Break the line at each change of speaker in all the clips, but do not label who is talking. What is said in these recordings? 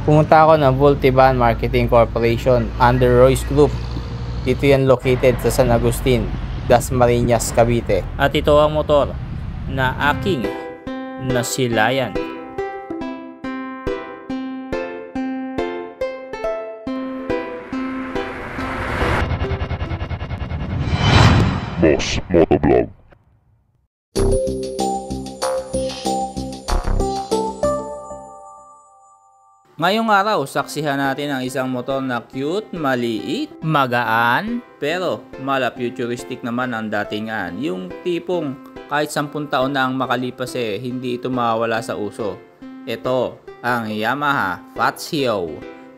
Pumunta ako ng Multivan Marketing Corporation under Royce Group. Dito yan located sa San Agustin, Dasmariñas, Cavite. At ito ang motor na aking nasilayan.
Boss Motovlog.
Ngayong araw, saksihan natin ang isang motor na cute, maliit, magaan, pero mala futuristic naman ang datingan. Yung tipong kahit 10 taon na ang makalipas hindi ito mawawala sa uso. Ito ang Yamaha Fazio.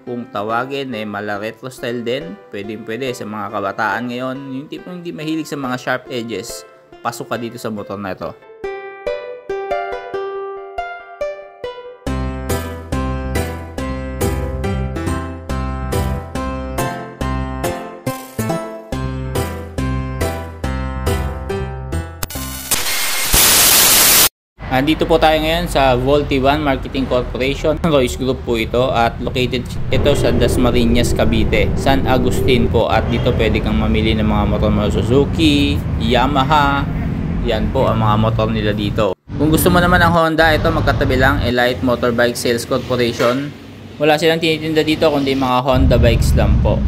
Kung tawagin mala retro style din, pwede sa mga kabataan ngayon. Yung tipong hindi mahilig sa mga sharp edges, pasok ka dito sa motor na ito. Andito po tayo ngayon sa Multivan Marketing Corporation. Royce Group po ito at located ito sa Dasmariñas, Cavite, San Agustin po. At dito pwede kang mamili ng mga motor mo Suzuki, Yamaha. Yan po ang mga motor nila dito. Kung gusto mo naman ng Honda, ito magkatabi lang, Elite Motorbike Sales Corporation. Wala silang tinitinda dito kundi mga Honda bikes lang po.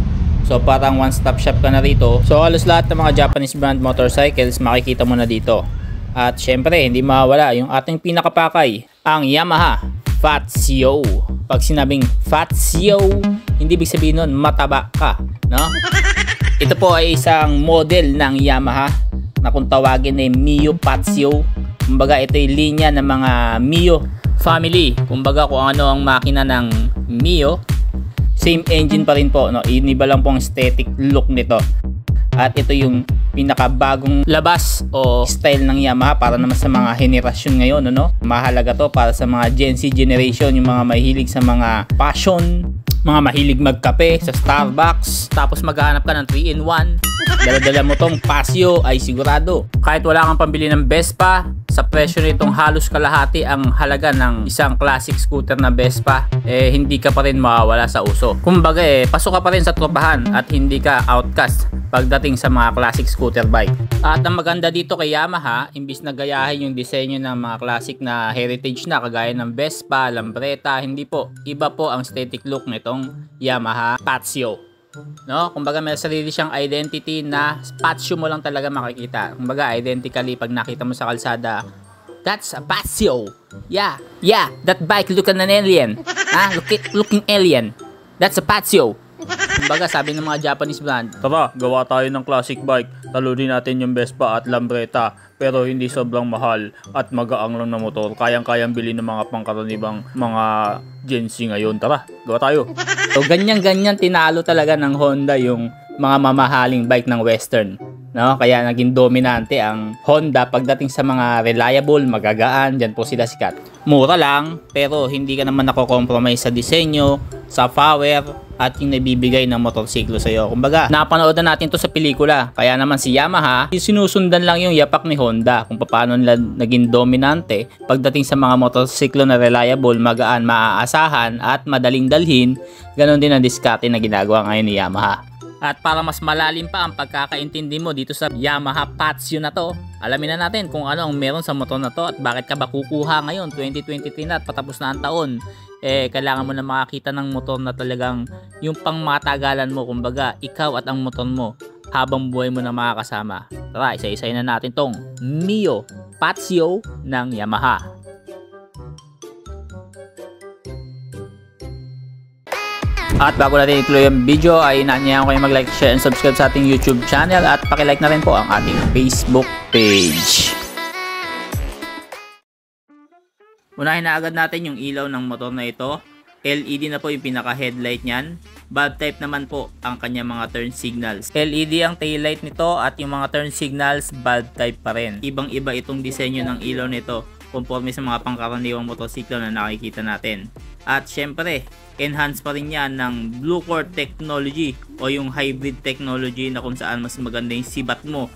So parang one-stop shop ka na rito. So halos lahat ng mga Japanese brand motorcycles makikita mo na dito. At syempre, hindi mawala yung ating pinakapakay, ang Yamaha Fazio. Pag sinabing Fazio, hindi ibig sabihin nun mataba ka, no? Ito po ay isang model ng Yamaha na kung tawagin Mio Fazio. Kumbaga ito ay linya ng mga Mio family. Kumbaga kung ano ang makina ng Mio, same engine pa rin po, no? Iniba lang po ang aesthetic look nito. At ito yung pinakabagong labas o style ng Yamaha para naman sa mga henerasyon ngayon, ano? Mahalaga to para sa mga Gen Z generation, yung mga mahilig sa mga passion, mga mahilig magkape sa Starbucks, tapos maghahanap ka ng 3-in-1. Dala-dala mo tong Fazio ay sigurado. Kahit wala kang pambili ng Vespa, sa presyo nitong halos kalahati ang halaga ng isang classic scooter na Vespa, hindi ka pa rin mawawala sa uso. Kumbaga pasok ka pa rin sa tropahan at hindi ka outcast pagdating sa mga classic scooter bike. At ang maganda dito kay Yamaha, imbis na gayahin yung disenyo ng mga classic na heritage na kagaya ng Vespa, Lambretta, hindi po. Iba po ang aesthetic look nitong Yamaha Fazio. No, kumbaga may sarili siyang identity na Fazio mo lang talaga makikita. Kumbaga identically pag nakita mo sa kalsada, that's a Fazio. Yeah, that bike look an alien. Looking alien. That's a Fazio. Kumbaga sabi ng mga Japanese brand, tara, gawa tayo ng classic bike. Talunin natin yung Vespa at Lambretta, pero hindi sobrang mahal at magaang lang na motor. Kayang-kayang bilhin ng mga pangkaraniwang mga Gen Z ngayon. Tara, gawa tayo. So ganyan-ganyan tinalo talaga ng Honda yung mga mamahaling bike ng Western. No? Kaya naging dominante ang Honda pagdating sa mga reliable, magagaan, dyan po sila sikat. Mura lang, pero hindi ka naman nako-compromise sa disenyo, sa power, at yung nabibigay ng motorsiklo sa'yo. Kumbaga, napanood na natin to sa pelikula. Kaya naman si Yamaha, sinusundan lang yung yapak ni Honda kung paano nila naging dominante pagdating sa mga motorsiklo na reliable, magaan, maaasahan, at madaling dalhin. Ganon din ang diskarte na ginagawa ngayon ni Yamaha. At para mas malalim pa ang pagkakaintindi mo dito sa Yamaha Fazio na to, alamin na natin kung ano ang meron sa motor na to at bakit ka ba kukuha ngayon, 2023 na at patapos na ang taon. Kailangan mo na makakita ng motor na talagang yung pangmatagalan mo, kumbaga ikaw at ang motor mo habang buhay mo na makakasama. Tara, isa-isayin na natin tong Mio Fazio ng Yamaha. At bago natin ituloy ang video ay inaanyayahan ko kayong mag-like, share, and subscribe sa ating YouTube channel at pakilike na rin po ang ating Facebook page. Unahin na agad natin yung ilaw ng motor na ito. LED na po yung pinaka-headlight niyan. Bulb type naman po ang kanyang mga turn signals. LED ang taillight nito at yung mga turn signals bulb type pa rin. Ibang-iba itong disenyo ng ilaw nito conforme sa mga pangkaraniwang motorsiklo na nakikita natin. At syempre, enhance pa rin yan ng Blue Core technology o yung hybrid technology na kung saan mas maganda yung sibat mo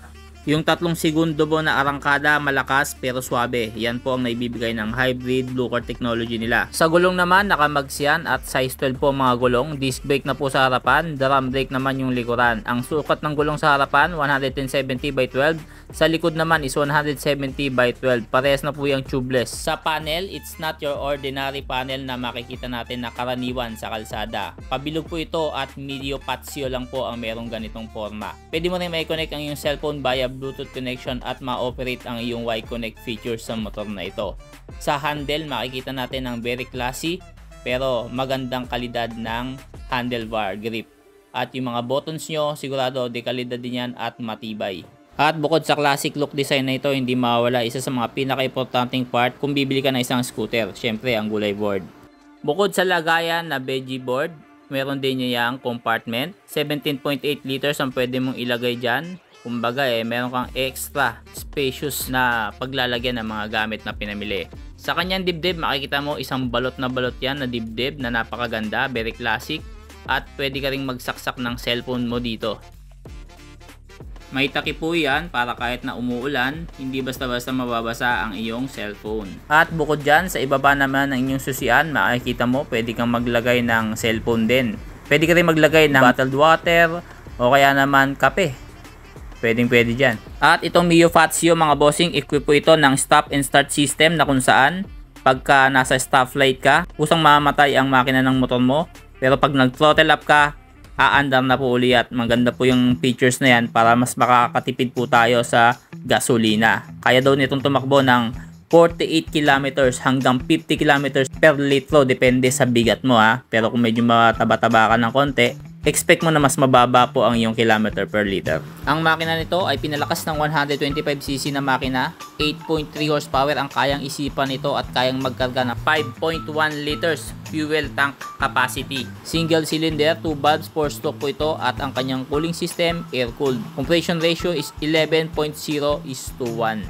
Yung 3 segundo po na arangkada, malakas pero swabe. Yan po ang naibibigay ng hybrid Blue Core technology nila. Sa gulong naman, nakamags yan at size 12 po mga gulong. Disc brake na po sa harapan, drum brake naman yung likuran. Ang sukat ng gulong sa harapan, 110/70/12. Sa likod naman is 170/12. Parehas na po yung tubeless. Sa panel, it's not your ordinary panel na makikita natin na karaniwan sa kalsada. Pabilog po ito at medio patio lang po ang merong ganitong forma. Pwede mo rin may connect ang iyong cellphone via Bluetooth connection at ma-operate ang iyong Y-Connect features sa motor na ito. Sa handle, makikita natin ang very classy pero magandang kalidad ng handlebar grip. At yung mga buttons nyo, sigurado dekalidad din yan at matibay. At bukod sa classic look design na ito, hindi mawawala isa sa mga pinaka-importanting part kung bibili ka ng isang scooter, syempre ang gulay board. Bukod sa lagayan na veggie board, meron din niyang compartment. 17.8 liters ang pwede mong ilagay dyan. Kumbaga meron kang extra spacious na paglalagyan ng mga gamit na pinamili. Sa kanyang dibdib, makikita mo isang balot yan na dibdib na napakaganda, very classic. At pwede ka ring magsaksak ng cellphone mo dito. May takip po yan para kahit na umuulan, hindi basta-basta mababasa ang iyong cellphone. At bukod dyan, sa ibaba naman ng inyong susian, makikita mo pwede kang maglagay ng cellphone din. Pwede ka rin maglagay ng bottled water o kaya naman kape. Pwede dyan. At itong Mio Fazio mga bossing, equip po ito ng stop and start system na kung saan pagka nasa stoplight ka, kusang mamamatay ang makina ng motor mo. Pero pag nag-throttle up ka, aandar na po uli at maganda po yung features na yan para mas makakatipid po tayo sa gasolina. Kaya daw nitong tumakbo ng 48 kilometers hanggang 50 kilometers per litro depende sa bigat mo ha. Pero kung medyo mataba-taba ka ng konti, expect mo na mas mababa po ang iyong kilometer per liter. Ang makina nito ay pinalakas ng 125cc na makina. 8.3 horsepower ang kayang isipan nito at kayang magkarga ng 5.1 liters fuel tank capacity. Single cylinder, 2 valves, 4 stroke po ito at ang kanyang cooling system, air-cooled. Compression ratio is 11.0:1.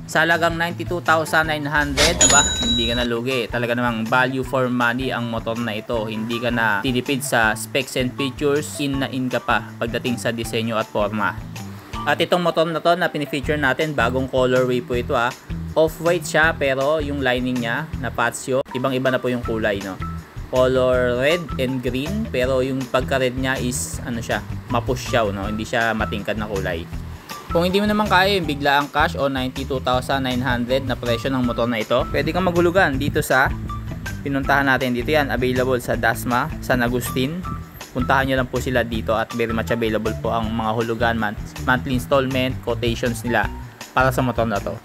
Sa halagang 92,900, aba, hindi ka na lugi. Talaga namang value for money ang motor na ito. Hindi ka na tinipid sa specs and features, in ka pa pagdating sa disenyo at forma. At itong motor na to na pinifeature natin, bagong colorway po ito ha. Off-white siya pero yung lining niya na patio, ibang-iba na po yung kulay no. Color red and green pero yung pagka-red niya is ano siya, mapusyaw no, hindi siya matingkad na kulay. Kung hindi mo naman kaya yung bigla ang cash o 92,900 na presyo ng motor na ito, pwede kang maghulugan dito sa pinuntahan natin. Dito yan, available sa Dasma, San Agustin. Puntahan nyo lang po sila dito at very much available po ang mga hulugan, monthly installment, quotations nila para sa motor na to.